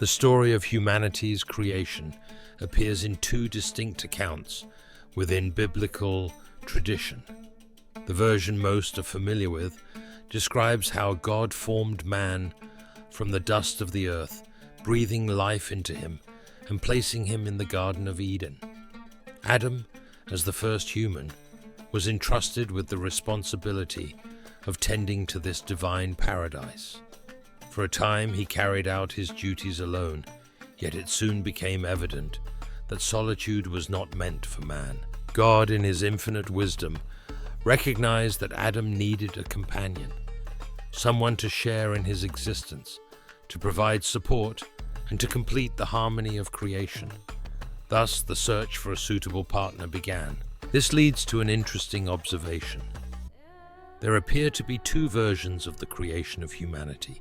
The story of humanity's creation appears in two distinct accounts within biblical tradition. The version most are familiar with describes how God formed man from the dust of the earth, breathing life into him and placing him in the Garden of Eden. Adam, as the first human, was entrusted with the responsibility of tending to this divine paradise. For a time he carried out his duties alone, yet it soon became evident that solitude was not meant for man. God, in his infinite wisdom, recognized that Adam needed a companion, someone to share in his existence, to provide support, and to complete the harmony of creation. Thus, the search for a suitable partner began. This leads to an interesting observation. There appear to be two versions of the creation of humanity,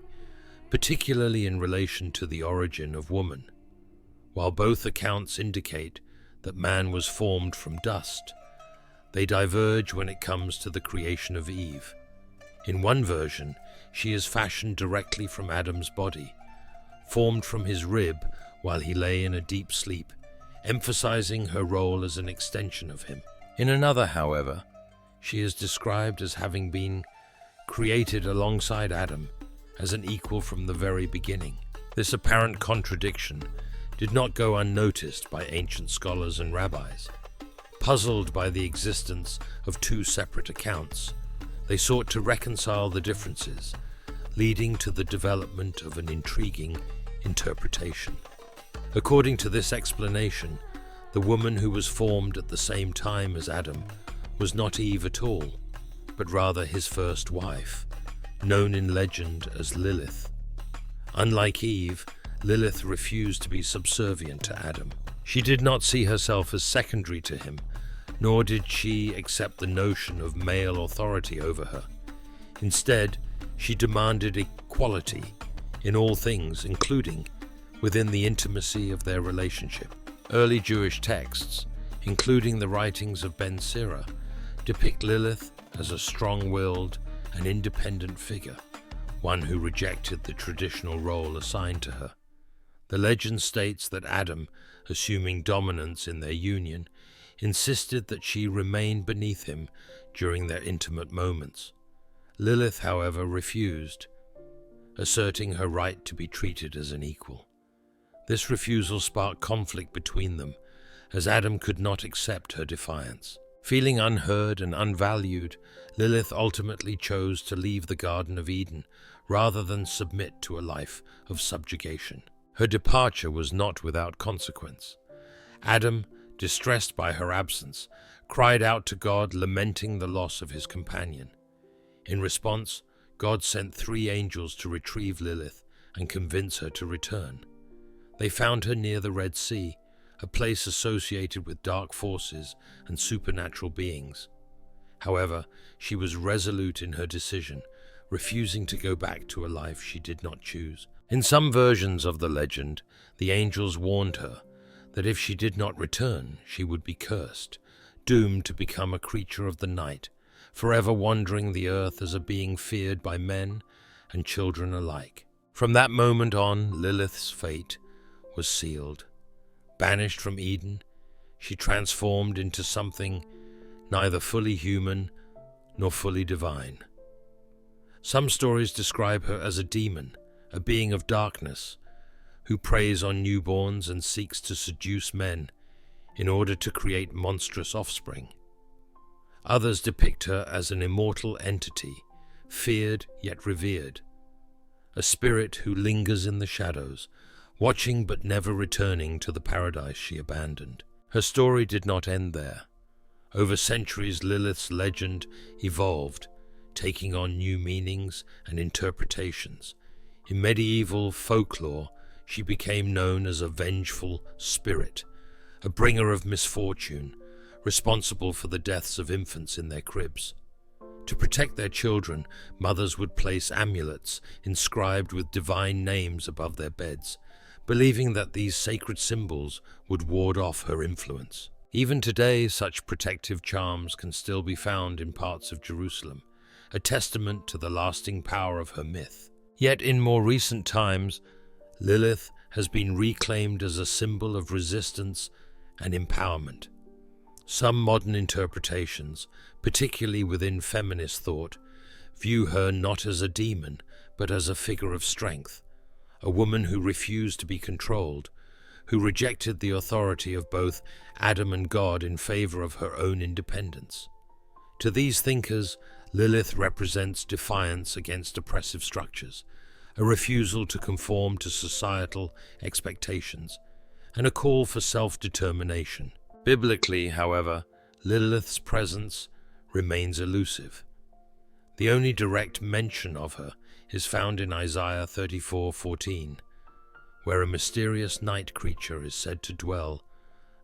particularly in relation to the origin of woman. While both accounts indicate that man was formed from dust, they diverge when it comes to the creation of Eve. In one version, she is fashioned directly from Adam's body, formed from his rib while he lay in a deep sleep, emphasizing her role as an extension of him. In another, however, she is described as having been created alongside Adam as an equal from the very beginning. This apparent contradiction did not go unnoticed by ancient scholars and rabbis. Puzzled by the existence of two separate accounts, they sought to reconcile the differences, leading to the development of an intriguing interpretation. According to this explanation, the woman who was formed at the same time as Adam was not Eve at all, but rather his first wife, known in legend as Lilith. Unlike Eve, Lilith refused to be subservient to Adam. She did not see herself as secondary to him, nor did she accept the notion of male authority over her. Instead, she demanded equality in all things, including within the intimacy of their relationship. Early Jewish texts, including the writings of Ben Sira, depict Lilith as a strong-willed and independent figure, one who rejected the traditional role assigned to her. The legend states that Adam, assuming dominance in their union, insisted that she remain beneath him during their intimate moments. Lilith, however, refused, asserting her right to be treated as an equal. This refusal sparked conflict between them, as Adam could not accept her defiance. Feeling unheard and unvalued, Lilith ultimately chose to leave the Garden of Eden rather than submit to a life of subjugation. Her departure was not without consequence. Adam, distressed by her absence, cried out to God, lamenting the loss of his companion. In response, God sent 3 angels to retrieve Lilith and convince her to return. They found her near the Red Sea, a place associated with dark forces and supernatural beings. However, she was resolute in her decision, refusing to go back to a life she did not choose. In some versions of the legend, the angels warned her that if she did not return, she would be cursed, doomed to become a creature of the night, forever wandering the earth as a being feared by men and children alike. From that moment on, Lilith's fate was sealed. Banished from Eden, she transformed into something neither fully human nor fully divine. Some stories describe her as a demon, a being of darkness, who preys on newborns and seeks to seduce men in order to create monstrous offspring. Others depict her as an immortal entity, feared yet revered, a spirit who lingers in the shadows, watching but never returning to the paradise she abandoned. Her story did not end there. Over centuries, Lilith's legend evolved, taking on new meanings and interpretations. In medieval folklore, she became known as a vengeful spirit, a bringer of misfortune, responsible for the deaths of infants in their cribs. To protect their children, mothers would place amulets inscribed with divine names above their beds, believing that these sacred symbols would ward off her influence. Even today, such protective charms can still be found in parts of Jerusalem, a testament to the lasting power of her myth. Yet in more recent times, Lilith has been reclaimed as a symbol of resistance and empowerment. Some modern interpretations, particularly within feminist thought, view her not as a demon, but as a figure of strength, a woman who refused to be controlled, who rejected the authority of both Adam and God in favor of her own independence. To these thinkers, Lilith represents defiance against oppressive structures, a refusal to conform to societal expectations, and a call for self-determination. Biblically, however, Lilith's presence remains elusive. The only direct mention of her is found in Isaiah 34:14, where a mysterious night creature is said to dwell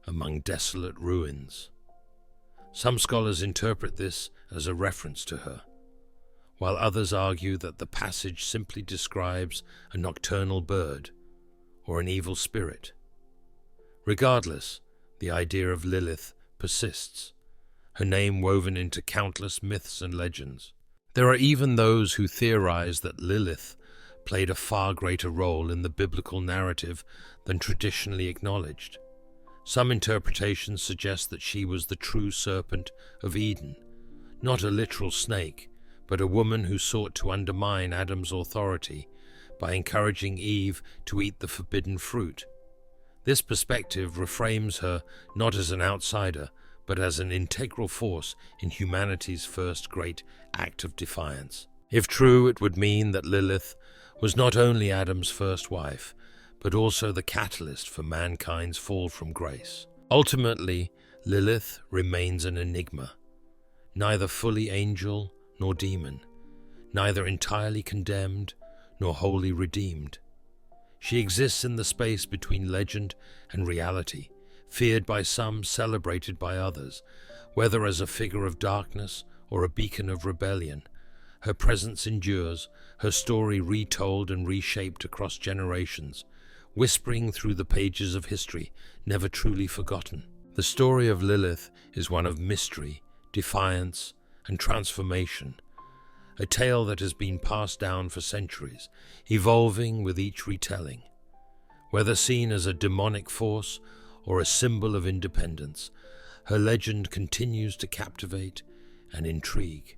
among desolate ruins. Some scholars interpret this as a reference to her, while others argue that the passage simply describes a nocturnal bird or an evil spirit. Regardless, the idea of Lilith persists, her name woven into countless myths and legends. There are even those who theorize that Lilith played a far greater role in the biblical narrative than traditionally acknowledged. Some interpretations suggest that she was the true serpent of Eden, not a literal snake, but a woman who sought to undermine Adam's authority by encouraging Eve to eat the forbidden fruit. This perspective reframes her not as an outsider, but as an integral force in humanity's first great act of defiance. If true, it would mean that Lilith was not only Adam's first wife, but also the catalyst for mankind's fall from grace. Ultimately, Lilith remains an enigma, neither fully angel nor demon, neither entirely condemned nor wholly redeemed. She exists in the space between legend and reality, feared by some, celebrated by others. Whether as a figure of darkness or a beacon of rebellion, her presence endures, her story retold and reshaped across generations, whispering through the pages of history, never truly forgotten. The story of Lilith is one of mystery, defiance, and transformation, a tale that has been passed down for centuries, evolving with each retelling. Whether seen as a demonic force or a symbol of independence, her legend continues to captivate and intrigue.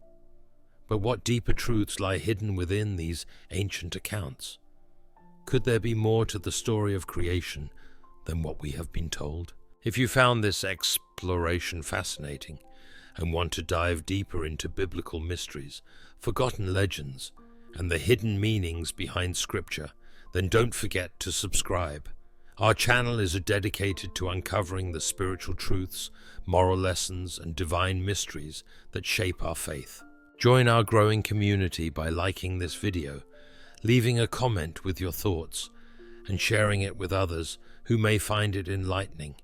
But what deeper truths lie hidden within these ancient accounts? Could there be more to the story of creation than what we have been told? If you found this exploration fascinating and want to dive deeper into biblical mysteries, forgotten legends, and the hidden meanings behind Scripture, then don't forget to subscribe. Our channel is dedicated to uncovering the spiritual truths, moral lessons, and divine mysteries that shape our faith. Join our growing community by liking this video, leaving a comment with your thoughts, and sharing it with others who may find it enlightening.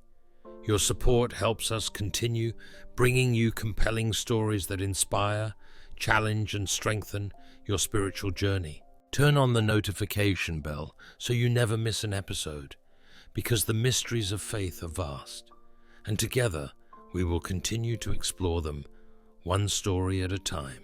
Your support helps us continue bringing you compelling stories that inspire, challenge, and strengthen your spiritual journey. Turn on the notification bell so you never miss an episode, because the mysteries of faith are vast, and together we will continue to explore them, one story at a time.